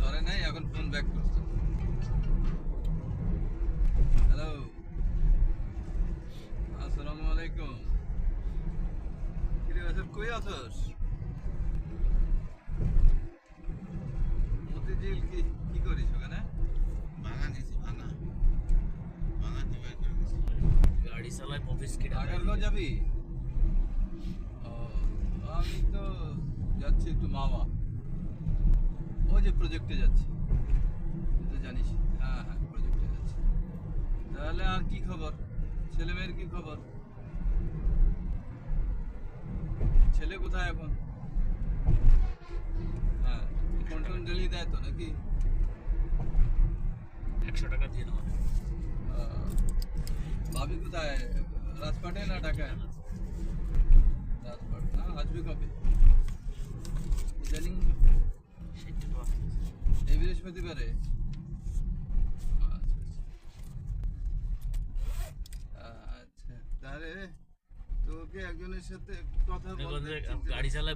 ধরে নাই, এখন ফোন ব্যাক করছে। হ্যালো, আসসালামু আলাইকুম। কিরে আছর, কই আছস? মতিঝিল কি কি করিস ওখানে? ভাঙা নিয়েছি, ভাঙা ভাঙা ডিভাইড করে দিয়েছি। গাড়ি চালায় অফিস কি আগারগাঁও যাবি? ও, আমি তো যাচ্ছি একটু মামা, ওই যে প্রজেক্টে যাচ্ছি, তুই তো জানিস। হ্যাঁ হ্যাঁ, প্রজেক্টে যাচ্ছি। তাহলে আর কি খবর? ছেলে মেয়ের কি খবর? ছেলে কোথায় এখন? হ্যাঁ, ফোন টোন ডেলি দেয় তো নাকি? 100 টাকা দিয়ে নেওয়া আহ, ভাবি কোথায়? রাজপাটে না ঢাকায়? রাজপাট না, আসবি কবে? ইদানিং সেটা তো এই বৃহস্পতিবারে? আচ্ছা আচ্ছা, আচ্ছা তাহলে তোকে একজনের সাথে একটু কথা বলতে গাড়ি চালায়